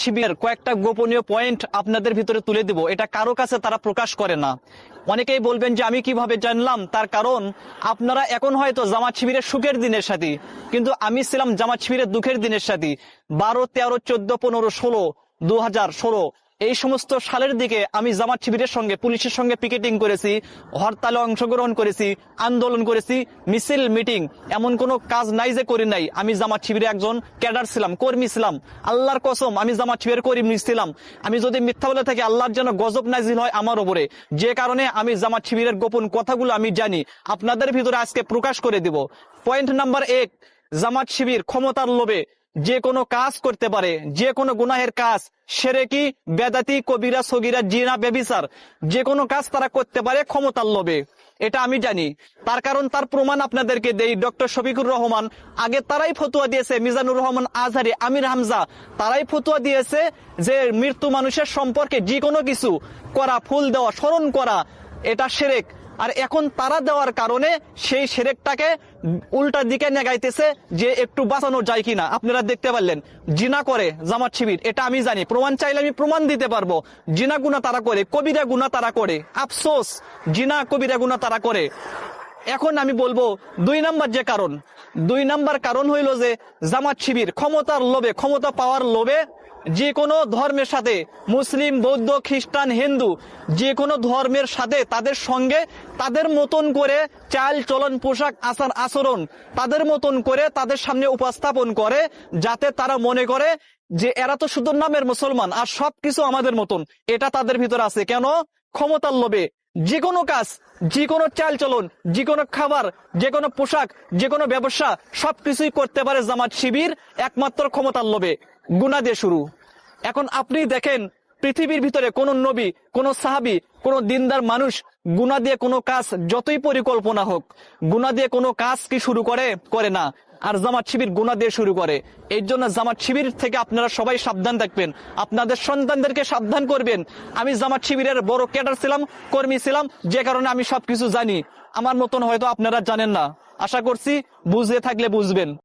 শিবিরের কয়েকটা গোপনীয় পয়েন্ট আপনাদের ভিতরে তুলে দিব, এটা কারো কাছে তারা প্রকাশ করে না। অনেকেই বলবেন যে আমি কিভাবে জানলাম, তার কারণ আপনারা এখন হয়তো জামাত শিবিরের সুখের দিনের সাথী, কিন্তু আমি ছিলাম জামাত শিবিরের দুঃখের দিনের সাথী। 12, 13, 14, 15, 16, 2016 এই সমস্ত সালের দিকে আমি জামাত শিবিরের সঙ্গে পুলিশের সঙ্গে পিকেটিং করেছি, হরতালে অংশগ্রহণ করেছি, আন্দোলন করেছি, মিছিল মিটিং, এমন কোনো কাজ নাই যে করি নাই। আমি জামাত শিবিরের একজন ক্যাডার ছিলাম, কর্মী ছিলাম। আল্লাহর কসম আমি জামাত শিবিরের কর্মী ছিলাম। আমি যদি মিথ্যা বলে থাকি আল্লাহর যেন গজব নাজিল হয় আমার উপরে। যে কারণে আমি জামাত শিবিরের গোপন কথাগুলো আমি জানি, আপনাদের ভিতরে আজকে প্রকাশ করে দিব। পয়েন্ট নাম্বার 1, জামাত শিবির ক্ষমতার লোভে যে কোনো কাজ করতে পারে, যে কোনো গুনাহের কাজ, শিরকি, বেদাতি, কবিরা, সগীরা, জিনা, ব্যভিচার, যে কোনো কাজ তারা করতে পারে ক্ষমতার লোভে। এটা আমি জানি। তার কারণ তার প্রমাণ আপনাদেরকে দেই। ডক্টর শফিকুর রহমান আগে তারাই ফতোয়া দিয়েছে, মিজানুর রহমান আজহারি, আমির হামজা তারাই ফতোয়া দিয়েছে যে মৃত্যু মানুষের সম্পর্কে যে কোনো কিছু করা, ফুল দেওয়া, স্মরণ করা, এটা শিরক। আর এখন তারা দেওয়ার কারণে সেই শিরকটাকে উল্টা দিকে নেগাইতেছে যে একটু বাঁচানো যায় কিনা। আপনারা দেখতে পারলেন জিনা করে জামাত শিবির, এটা আমি জানি। প্রমাণ চাইলে আমি প্রমাণ দিতে পারবো। জিনা গুনাহ তারা করে, কবিরা গুনাহ তারা করে। আফসোস, জিনা কবিরা গুনাহ তারা করে। এখন আমি বলবো 2 নাম্বার যে কারণ, 2 নাম্বার কারণ হইল যে জামাত শিবির ক্ষমতার লোভে, ক্ষমতা পাওয়ার লোভে যে কোনো ধর্মের সাথে, মুসলিম, বৌদ্ধ, খ্রিস্টান, হিন্দু, যে কোনো ধর্মের সাথে তাদের সঙ্গে তাদের মতন করে চাল চলন, পোশাক, আচার আচরণ তাদের মতন করে তাদের সামনে উপস্থাপন করে, যাতে তারা মনে করে যে এরা তো শুধু নামের মুসলমান আর সবকিছু আমাদের মতন। এটা তাদের ভিতরে আছে। কেন? ক্ষমতার লোভে। যে কোনো কাজ, যে কোনো চাল চলন, যে কোনো খাবার, যে কোনো পোশাক, যে কোনো ব্যবসা সবকিছুই করতে পারে জামাত শিবির একমাত্র ক্ষমতার লোভে। গুনাহ দিয়ে শুরু। এখন আপনি দেখেন পৃথিবীর ভিতরে কোন নবী, কোন সাহাবী, কোন দিনদার মানুষ গুনাহ দিয়ে কোনো কাজ যতই পরিকল্পনা হোক, গুনাহ দিয়ে কোনো কাজ কি শুরু করে? করে না। আর জামাত শিবির গুনাহ দিয়ে শুরু করে। এই জন্য জামাত শিবির থেকে আপনারা সবাই সাবধান থাকবেন, আপনাদের সন্তানদেরকে সাবধান করবেন। আমি জামাত শিবিরের বড় ক্যাডার ছিলাম, কর্মী ছিলাম, যে কারণে আমি সবকিছু জানি। আমার মতন হয়তো আপনারা জানেন না। আশা করছি বুঝে থাকলে বুঝবেন।